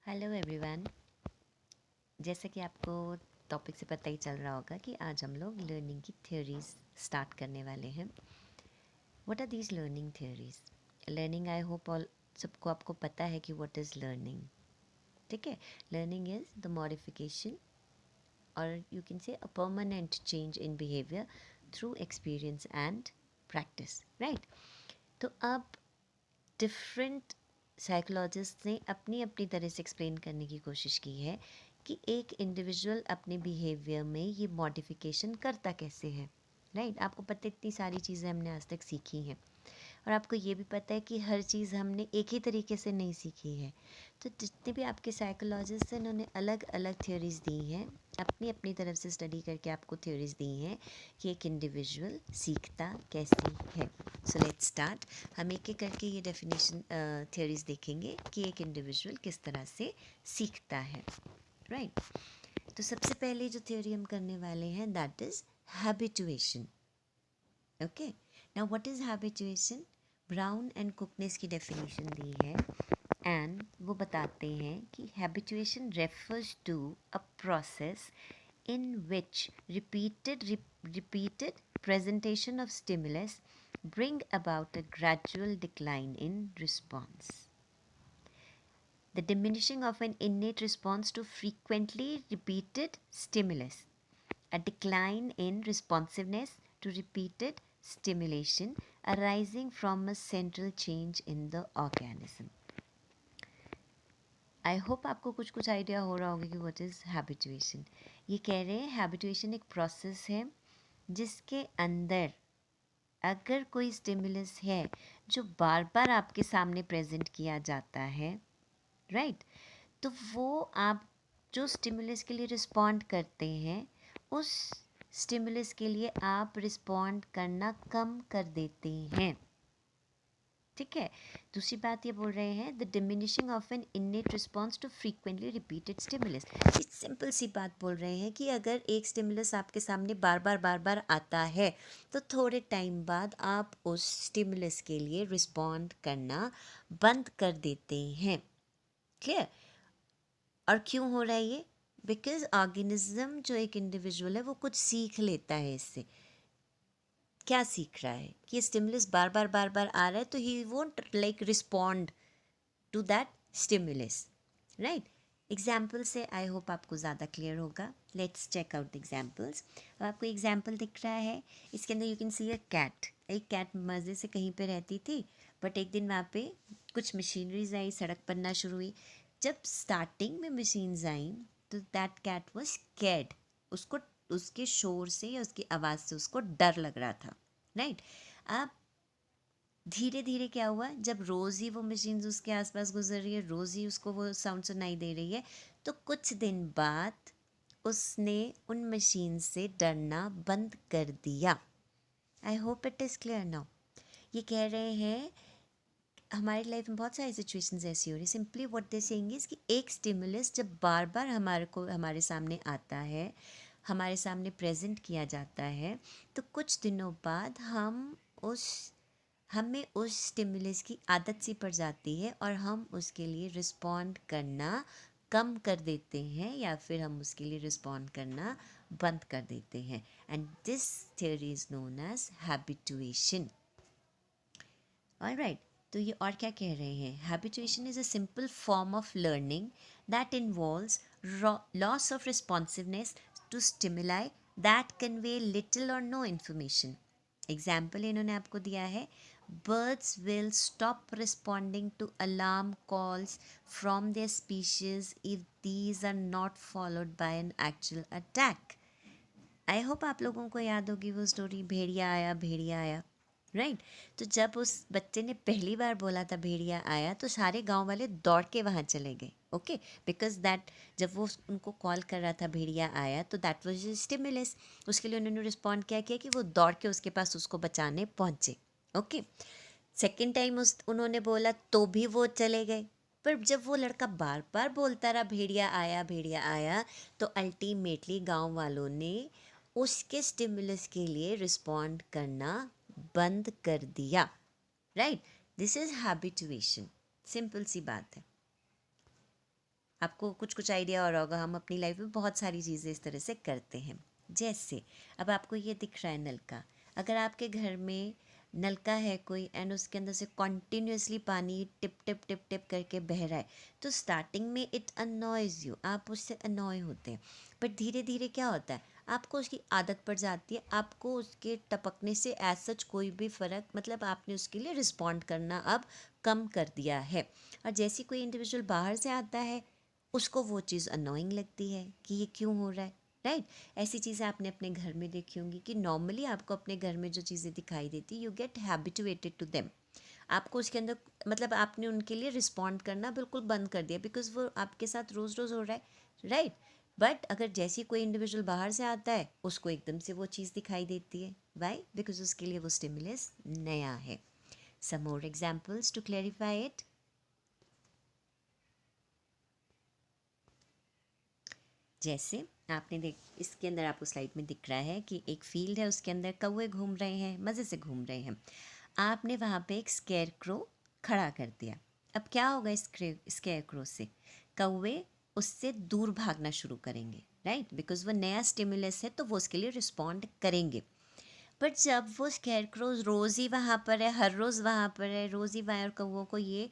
Hello everyone. जैसा कि आपको टॉपिक से पता ही चल रहा होगा कि आज हम लोग लर्निंग की थ्योरीज स्टार्ट करने वाले हैं। What are these learning theories? Learning, I hope all सबको आपको पता है कि व्हाट इज़ लर्निंग। ठीक है, लर्निंग इज़ द मॉडिफिकेशन और you can say a permanent change in behaviour through experience and practice, right? तो अब डिफरेंट साइकोलॉजिस्ट ने अपनी अपनी तरह से एक्सप्लेन करने की कोशिश की है कि एक इंडिविजुअल अपने बिहेवियर में ये मॉडिफिकेशन करता कैसे है, राइट? आपको पता है इतनी सारी चीज़ें हमने आज तक सीखी हैं और आपको ये भी पता है कि हर चीज़ हमने एक ही तरीके से नहीं सीखी है। तो जितने भी आपके साइकोलॉजिस्ट हैं उन्होंने अलग अलग थ्योरीज दी हैं, अपनी अपनी तरफ से स्टडी करके आपको थ्योरीज दी हैं कि एक इंडिविजुअल सीखता कैसे है। So let's start. हम एक एक करके ये डेफिनेशन थ्योरीज देखेंगे कि एक इंडिविजुअल किस तरह से सीखता है, राइट? तो सबसे पहले जो थ्योरी हम करने वाले हैं that is habituation. Okay, now what is habituation? Brown and cook ने इसकी डेफिनेशन दी है एंड वो बताते हैं कि habituation refers to a process in which repeated presentation of stimulus bring about a gradual decline in response. The diminishing of an innate response to frequently repeated stimulus. A decline in responsiveness to repeated stimulation arising from a central change in the organism. I hope आपको कुछ कुछ idea हो रहा होगा कि what is habituation. ये कह रहे हैं हैबिचुएशन एक प्रोसेस है जिसके अंदर अगर कोई स्टिमुलस है जो बार बार आपके सामने प्रेजेंट किया जाता है, राइट, तो वो आप जो स्टिमुलस के लिए रिस्पॉन्ड करते हैं उस स्टिमुलस के लिए आप रिस्पॉन्ड करना कम कर देते हैं। ठीक है, दूसरी बात ये बोल रहे हैं the diminishing of an innate response to frequently repeated stimulus. इस सिंपल सी बात बोल रहे हैं कि अगर एक स्टिमुलस आपके सामने बार बार आता है तो थोड़े टाइम बाद आप उस स्टिमुलस के लिए रिस्पॉन्ड करना बंद कर देते हैं। क्लियर? और क्यों हो रहा है ये? बिकॉज ऑर्गेनिज्म जो एक इंडिविजुअल है वो कुछ सीख लेता है इससे। क्या सीख रहा है कि स्टिमुलस बार बार आ रहा है तो he won't like respond to that stimulus, right? Example से आई होप आपको ज़्यादा क्लियर होगा। Let's check out examples. अब आपको एग्जाम्पल दिख रहा है, इसके अंदर you can see a cat. एक कैट मज़े से कहीं पे रहती थी बट एक दिन वहाँ पे कुछ मशीनरीज आई, सड़क बनना शुरू हुई। जब स्टार्टिंग में मशीन्स आई तो दैट कैट वाज स्कैर्ड। उसको उसके शोर से या उसकी आवाज़ से उसको डर लग रहा था, राइट? अब धीरे धीरे क्या हुआ, जब रोज़ ही वो मशीन्स उसके आसपास गुजर रही है, रोज़ ही उसको वो साउंड सुनाई दे रही है, तो कुछ दिन बाद उसने उन मशीन से डरना बंद कर दिया। I hope it is clear now. ये कह रहे हैं हमारी लाइफ में बहुत सारी सिचुएशंस ऐसी हो रही है। Simply what they saying is कि एक स्टिमुलस जब बार बार हमारे सामने आता है, हमारे सामने प्रेजेंट किया जाता है, तो कुछ दिनों बाद हमें उस स्टिमुलस की आदत सी पड़ जाती है और हम उसके लिए रिस्पॉन्ड करना कम कर देते हैं या फिर हम उसके लिए रिस्पॉन्ड करना बंद कर देते हैं। And this theory is known as habituation. Alright, तो ये और क्या कह रहे हैं? Habituation is a simple form of learning that involves loss of responsiveness to stimuli that convey little or no information. Example इन्होंने आपको दिया है, birds will stop responding to alarm calls from their species if these are not followed by an actual attack. I hope आप लोगों को याद होगी वो स्टोरी, भेड़िया आया भेड़िया आया, राइट? तो जब उस बच्चे ने पहली बार बोला था भेड़िया आया तो सारे गांव वाले दौड़ के वहाँ चले गए। ओके, बिकॉज दैट जब वो उनको कॉल कर रहा था भेड़िया आया तो दैट वाज स्टिमुलस। उसके लिए उन्होंने रिस्पॉन्ड क्या किया कि वो दौड़ के उसके पास उसको बचाने पहुँचे। ओके, सेकेंड टाइम उन्होंने बोला तो भी वो चले गए। पर जब वो लड़का बार बार बोलता रहा भेड़िया आया, तो अल्टीमेटली गांव वालों ने उसके स्टिमुलस के लिए रिस्पॉन्ड करना बंद कर दिया, right? This is habituation. Simple सी बात है। आपको कुछ कुछ आइडिया हो रहा होगा, हम अपनी लाइफ में बहुत सारी चीज़ें इस तरह से करते हैं। जैसे अब आपको ये दिख रहा है नलका, अगर आपके घर में नलका है कोई एंड उसके अंदर से कॉन्टिन्यूसली पानी टिप टिप टिप टिप करके बह रहा है, तो स्टार्टिंग में इट अनॉयज़ यू, आप उससे अनॉय होते हैं। बट धीरे धीरे क्या होता है, आपको उसकी आदत पड़ जाती है, आपको उसके टपकने से एज सच कोई भी फ़र्क, मतलब आपने उसके लिए रिस्पॉन्ड करना अब कम कर दिया है। और जैसे कोई इंडिविजुअल बाहर से आता है, उसको वो चीज़ अनोइंग लगती है कि ये क्यों हो रहा है, राइट। ऐसी चीज़ें आपने अपने घर में देखी होंगी कि नॉर्मली आपको अपने घर में जो चीज़ें दिखाई देती, you get habituated to them. आपको उसके अंदर, मतलब आपने उनके लिए रिस्पॉन्ड करना बिल्कुल बंद कर दिया, बिकॉज वो आपके साथ रोज़ रोज़ हो रहा है, राइट। बट अगर जैसे कोई इंडिविजुअल बाहर से आता है, उसको एकदम से वो चीज़ दिखाई देती है, वाई, बिकॉज उसके लिए वो स्टिमुलस नया है। Some more examples to clarify it. जैसे आपने देख, इसके अंदर आपको स्लाइड में दिख रहा है कि एक फील्ड है, उसके अंदर कौवे घूम रहे हैं, मज़े से घूम रहे हैं। आपने वहाँ पे एक स्केयर क्रो खड़ा कर दिया। अब क्या होगा इस स्केयर क्रो से, कौवे उससे दूर भागना शुरू करेंगे, राइट, बिकॉज वो नया स्टिमुलस है तो वो उसके लिए रिस्पॉन्ड करेंगे। बट जब वो स्केयर क्रो रोज़ ही वहाँ पर है, हर रोज़ वहाँ पर है, रोज़ ही वहाँ, और कौवों को ये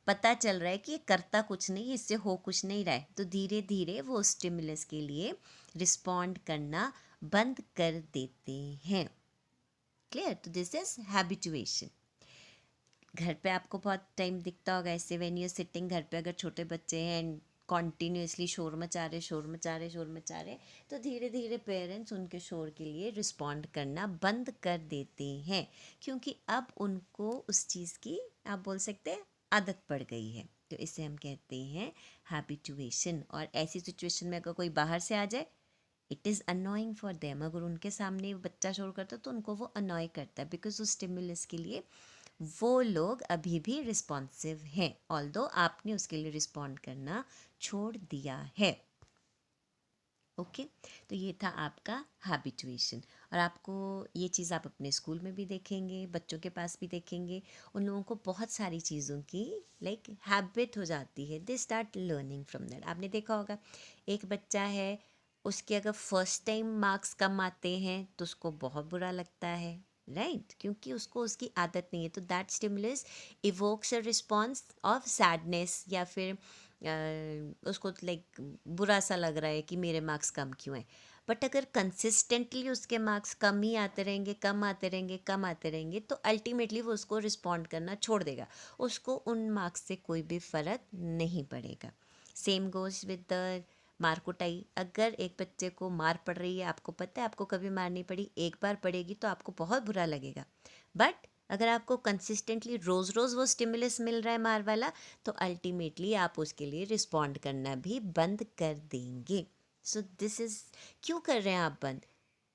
पता चल रहा है कि ये करता कुछ नहीं, इससे हो कुछ नहीं रहा है, तो धीरे धीरे वो स्टिमुलस के लिए रिस्पॉन्ड करना बंद कर देते हैं। क्लियर? तो दिस इज हैबिचुएशन। घर पे आपको बहुत टाइम दिखता होगा ऐसे, व्हेन यू सिटिंग, घर पे अगर छोटे बच्चे हैं एंड कॉन्टीन्यूसली शोर मचा रहे, शोर मचा रहे, शोर मचा रहे, तो धीरे धीरे पेरेंट्स उनके शोर के लिए रिस्पॉन्ड करना बंद कर देते हैं, क्योंकि अब उनको उस चीज़ की, आप बोल सकते हैं, आदत पड़ गई है। तो इसे हम कहते हैं हैबिचुएशन। और ऐसी सिचुएशन में अगर कोई बाहर से आ जाए, it is annoying for them. अगर उनके सामने बच्चा शोर करता है तो उनको वो अनॉय करता है, बिकॉज उस स्टिमुलस के लिए वो लोग अभी भी रिस्पॉन्सिव हैं, ऑल्दो आपने उसके लिए रिस्पॉन्ड करना छोड़ दिया है। ओके, तो ये था आपका हैबिचुएशन। और आपको ये चीज़ आप अपने स्कूल में भी देखेंगे, बच्चों के पास भी देखेंगे। उन लोगों को बहुत सारी चीज़ों की लाइक हैबिट हो जाती है, they start learning from that. आपने देखा होगा, एक बच्चा है, उसके अगर फर्स्ट टाइम मार्क्स कम आते हैं तो उसको बहुत बुरा लगता है, राइट, क्योंकि उसको उसकी आदत नहीं है। तो that stimulus evokes a response of sadness, या फिर उसको लाइक बुरा सा लग रहा है कि मेरे मार्क्स कम क्यों हैं। बट अगर कंसिस्टेंटली उसके मार्क्स कम ही आते रहेंगे, कम आते रहेंगे, कम आते रहेंगे, तो अल्टीमेटली वो उसको रिस्पॉन्ड करना छोड़ देगा, उसको उन मार्क्स से कोई भी फ़र्क नहीं पड़ेगा। सेम गोज़ विद द मार कुटाई। अगर एक बच्चे को मार पड़ रही है, आपको पता है आपको कभी मार नहीं पड़ी, एक बार पड़ेगी तो आपको बहुत बुरा लगेगा। बट अगर आपको कंसिस्टेंटली रोज़ रोज़ वो स्टिमुलस मिल रहा है मार वाला, तो अल्टीमेटली आप उसके लिए रिस्पॉन्ड करना भी बंद कर देंगे। सो दिस इज़, क्यों कर रहे हैं आप बंद?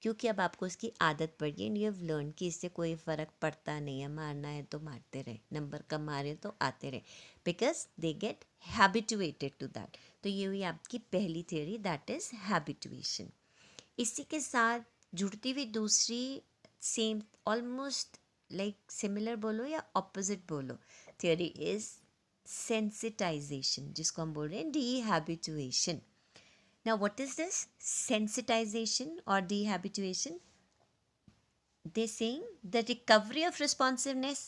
क्योंकि अब आपको इसकी आदत पड़ गई एंड यू हैव लर्न कि इससे कोई फ़र्क पड़ता नहीं है, मारना है तो मारते रहे, नंबर कम आ रहे तो आते रहे, because they get habituated to that. तो ये हुई आपकी पहली थियोरी, दैट इज़ हैबिचुएशन। इसी के साथ जुड़ती हुई दूसरी, सेम, ऑलमोस्ट लाइक सिमिलर बोलो या ऑपोजिट बोलो, थियोरी इज सेंसिटाइजेशन, जिसको हम बोल रहे हैं dehabituation. Now what is this sensitisation और dehabituation? They saying the recovery of responsiveness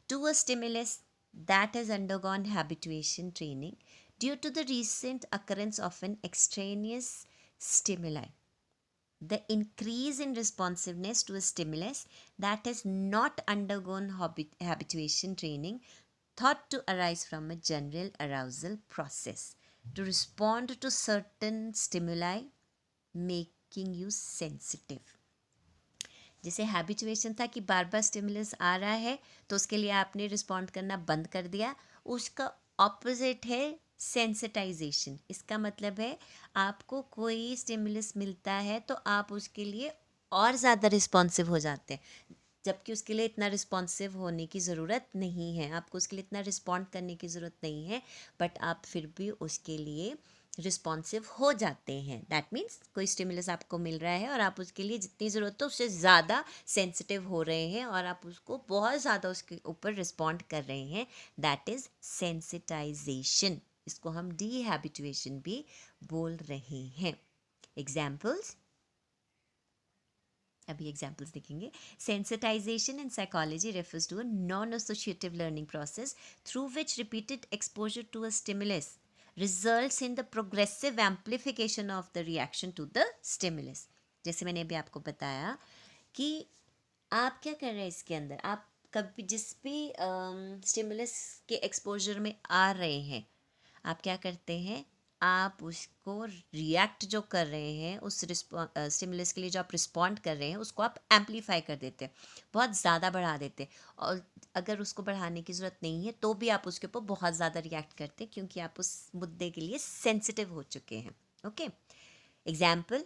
to a stimulus that has undergone habituation training due to the recent occurrence of an extraneous stimuli. The increase in responsiveness to a stimulus that has not undergone habituation training thought to arise from a general arousal process to respond to certain stimuli making you sensitive. जैसे habituation था कि बार बार stimulus आ रहा है तो उसके लिए आपने respond करना बंद कर दिया, उसका ऑपोजिट है सेंसिटाइजेशन। इसका मतलब है आपको कोई स्टिमुलस मिलता है तो आप उसके लिए और ज़्यादा रिस्पॉन्सिव हो जाते हैं, जबकि उसके लिए इतना रिस्पॉन्सिव होने की ज़रूरत नहीं है, आपको उसके लिए इतना रिस्पॉन्ड करने की ज़रूरत नहीं है, बट आप फिर भी उसके लिए रिस्पॉन्सिव हो जाते हैं। दैट मीन्स कोई स्टिमुलस आपको मिल रहा है और आप उसके लिए जितनी ज़रूरत हो उससे ज़्यादा सेंसिटिव हो रहे हैं और आप उसको बहुत ज़्यादा उसके ऊपर रिस्पॉन्ड कर रहे हैं, दैट इज़ सेंसिटाइजेशन। इसको हम डिहैबिचुएशन भी बोल रहे हैं. एग्जाम्पल्स, अभी एग्जाम्पल्स देखेंगे. Sensitization in psychology refers to a non associative learning process through which repeated exposure to a stimulus results in the progressive amplification of the reaction to the stimulus. जैसे मैंने अभी आपको बताया कि आप क्या कर रहे हैं इसके अंदर, आप कभी जिस भी स्टिमुलस के एक्सपोजर में आ रहे हैं, आप क्या करते हैं, आप उसको रिएक्ट जो कर रहे हैं, उस स्टिमुलस के लिए जो आप रिस्पॉन्ड कर रहे हैं उसको आप एम्पलीफाई कर देते हैं, बहुत ज़्यादा बढ़ा देते हैं. और अगर उसको बढ़ाने की ज़रूरत नहीं है तो भी आप उसके ऊपर बहुत ज़्यादा रिएक्ट करते हैं क्योंकि आप उस मुद्दे के लिए सेंसिटिव हो चुके हैं. ओके. एग्जाम्पल,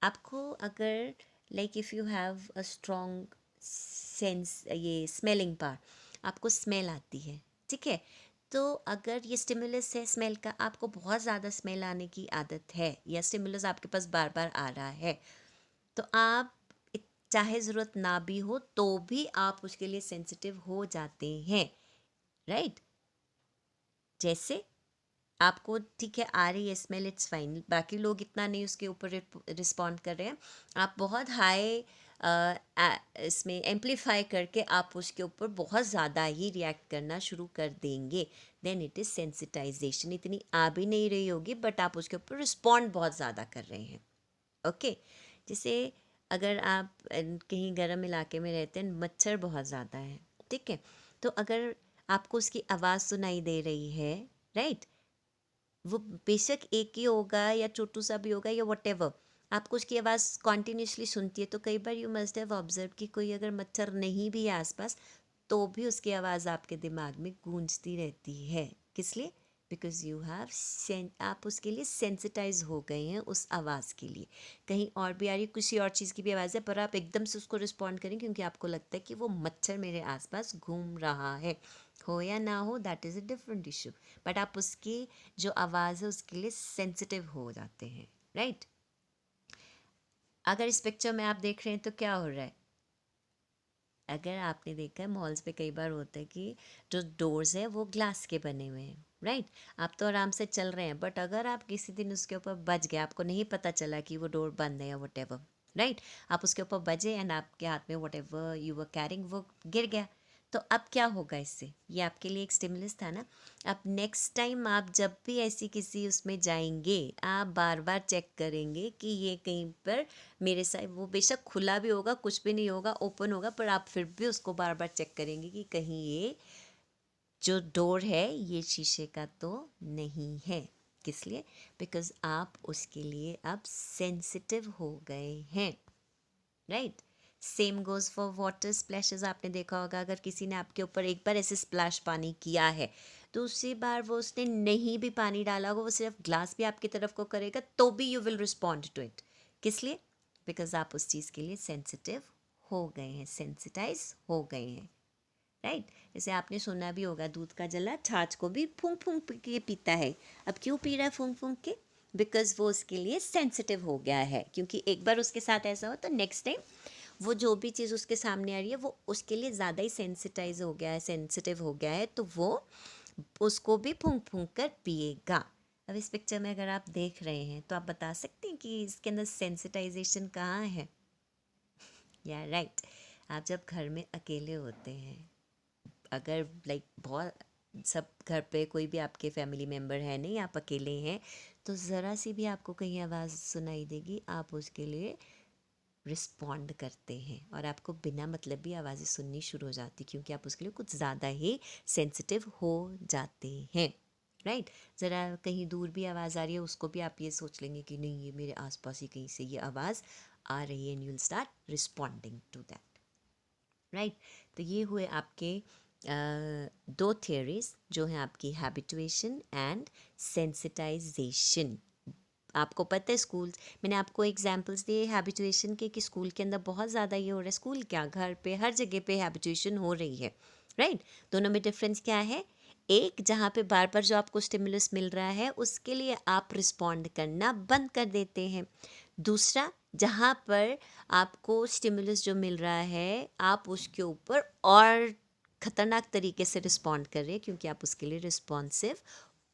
आपको अगर like if you have a strong sense, ये स्मेलिंग पावर, आपको स्मेल आती है, ठीक है. तो अगर ये स्टिमुलस है स्मेल का, आपको बहुत ज़्यादा स्मेल आने की आदत है या स्टिमुलस आपके पास बार बार आ रहा है, तो आप चाहे ज़रूरत ना भी हो तो भी आप उसके लिए सेंसिटिव हो जाते हैं, राइट. जैसे आपको ठीक है आ रही है स्मेल, इट्स फाइन, बाकी लोग इतना नहीं उसके ऊपर रिस्पॉन्ड कर रहे हैं, आप बहुत हाई इसमें एम्पलीफाई करके आप उसके ऊपर बहुत ज़्यादा ही रिएक्ट करना शुरू कर देंगे, देन इट इज़ सेंसिटाइजेशन. इतनी आ भी नहीं रही होगी बट आप उसके ऊपर रिस्पॉन्ड बहुत ज़्यादा कर रहे हैं. ओके. जैसे अगर आप कहीं गर्म इलाके में रहते हैं, मच्छर बहुत ज़्यादा है, ठीक है, तो अगर आपको उसकी आवाज़ सुनाई दे रही है, राइट, वो बेशक एक ही होगा या छोटू सा भी होगा या वटेवर, आपको उसकी आवाज़ कॉन्टीन्यूसली सुनती है, तो कई बार यू मस्ट हैव ऑब्जर्व कि कोई अगर मच्छर नहीं भी है आसपास तो भी उसकी आवाज़ आपके दिमाग में गूंजती रहती है. किस लिए? बिकॉज यू हैव आप उसके लिए सेंसिटाइज हो गए हैं उस आवाज़ के लिए. कहीं और भी आ रही किसी और चीज़ की भी आवाज़ है पर आप एकदम से उसको रिस्पॉन्ड करें क्योंकि आपको लगता है कि वो मच्छर मेरे आसपास घूम रहा है. हो या ना हो, that is a different issue, but आप उसकी जो आवाज़ है उसके लिए सेंसिटिव हो जाते हैं, राइट. अगर इस पिक्चर में आप देख रहे हैं तो क्या हो रहा है, अगर आपने देखा है मॉल्स पे कई बार होता है कि जो डोर्स हैं वो ग्लास के बने हुए हैं, राइट. आप तो आराम से चल रहे हैं बट अगर आप किसी दिन उसके ऊपर बच गए, आपको नहीं पता चला कि वो डोर बंद है या वट एवर, राइट, आप उसके ऊपर बजे एंड आपके हाथ में what ever you were carrying वो गिर गया, तो अब क्या होगा इससे, ये आपके लिए एक स्टिमुलस था ना. अब नेक्स्ट टाइम आप जब भी ऐसी किसी उसमें जाएंगे, आप बार बार चेक करेंगे कि ये कहीं पर मेरे साथ, वो बेशक खुला भी होगा, कुछ भी नहीं होगा, ओपन होगा, पर आप फिर भी उसको बार बार चेक करेंगे कि कहीं ये जो डोर है ये शीशे का तो नहीं है. किस लिए? बिकॉज आप उसके लिए अब सेंसिटिव हो गए हैं, right. Same goes for water splashes. आपने देखा होगा अगर किसी ने आपके ऊपर एक बार ऐसे स्प्लैश पानी किया है, दूसरी बार वो उसने नहीं भी पानी डाला होगा, वो सिर्फ ग्लास भी आपकी तरफ को करेगा तो भी you will respond to it. किस लिए? बिकॉज आप उस चीज़ के लिए सेंसिटिव हो गए हैं, सेंसिटाइज हो गए हैं, राइट. जैसे आपने सुना भी होगा, दूध का जला छाछ को भी फूंक फूंक के पीता है. अब क्यों पी रहा है फूंक फूंक के? बिकॉज वो उसके लिए सेंसिटिव हो गया है, क्योंकि एक बार उसके साथ ऐसा हो तो नेक्स्ट टाइम वो जो भी चीज़ उसके सामने आ रही है वो उसके लिए ज़्यादा ही सेंसिटाइज हो गया है, सेंसिटिव हो गया है, तो वो उसको भी फूंक फूंक कर पिएगा. अब इस पिक्चर में अगर आप देख रहे हैं तो आप बता सकते हैं कि इसके अंदर सेंसिटाइजेशन कहाँ है. या राइट. आप जब घर में अकेले होते हैं, अगर लाइक बहुत सब घर पे कोई भी आपके फैमिली मेम्बर है नहीं, आप अकेले हैं, तो ज़रा सी भी आपको कहीं आवाज़ सुनाई देगी, आप उसके लिए रिस्पॉन्ड करते हैं और आपको बिना मतलब भी आवाज़ें सुननी शुरू हो जाती क्योंकि आप उसके लिए कुछ ज़्यादा ही सेंसिटिव हो जाते हैं, राइट. ज़रा कहीं दूर भी आवाज़ आ रही है उसको भी आप ये सोच लेंगे कि नहीं ये मेरे आसपास ही कहीं से ये आवाज़ आ रही है, and you will start responding to that, right. तो ये हुए आपके दो थियरीज जो हैं आपकी हैबिटुएशन एंड सेंसिटाइजेशन. आपको पता है स्कूल, मैंने आपको एग्जांपल्स दिए हैबिचुएशन के कि स्कूल के अंदर बहुत ज़्यादा ये हो रहा है, स्कूल क्या घर पे हर जगह पे हैबिचुएशन हो रही है, राइट. दोनों में डिफरेंस क्या है? एक जहाँ पे बार बार जो आपको स्टिमुलस मिल रहा है उसके लिए आप रिस्पॉन्ड करना बंद कर देते हैं. दूसरा, जहाँ पर आपको स्टिमुलस जो मिल रहा है आप उसके ऊपर और ख़तरनाक तरीके से रिस्पॉन्ड कर रहे हैं क्योंकि आप उसके लिए रिस्पॉन्सिव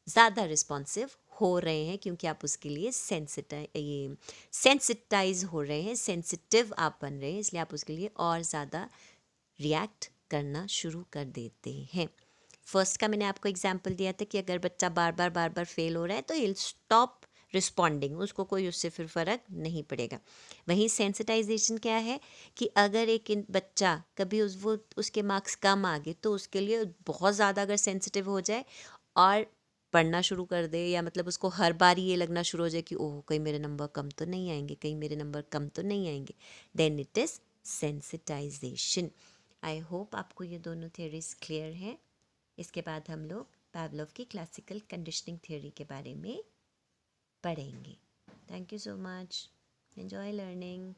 ज़्यादा रिस्पॉन्सिव हो रहे हैं, क्योंकि आप उसके लिए सेंसिटाइज हो रहे हैं, सेंसिटिव आप बन रहे हैं, इसलिए आप उसके लिए और ज़्यादा रिएक्ट करना शुरू कर देते हैं। फर्स्ट का मैंने आपको एग्जाम्पल दिया था कि अगर बच्चा बार बार फेल हो रहा है तो ही स्टॉप रिस्पॉन्डिंग, उसको कोई उससे फिर फ़र्क नहीं पड़ेगा। वहीं सेंसिटाइजेशन क्या है कि अगर एक बच्चा कभी वो उसके मार्क्स कम आ गए तो उसके लिए बहुत ज़्यादा अगर सेंसिटिव हो जाए और पढ़ना शुरू कर दे, या मतलब उसको हर बार ये लगना शुरू हो जाए कि ओह कहीं मेरे नंबर कम तो नहीं आएंगे, कहीं मेरे नंबर कम तो नहीं आएंगे, then it is sensitization. I hope आपको ये दोनों थ्योरीज क्लियर हैं। इसके बाद हम लोग पावलोव की क्लासिकल कंडीशनिंग थ्योरी के बारे में पढ़ेंगे। Thank you so much, enjoy learning.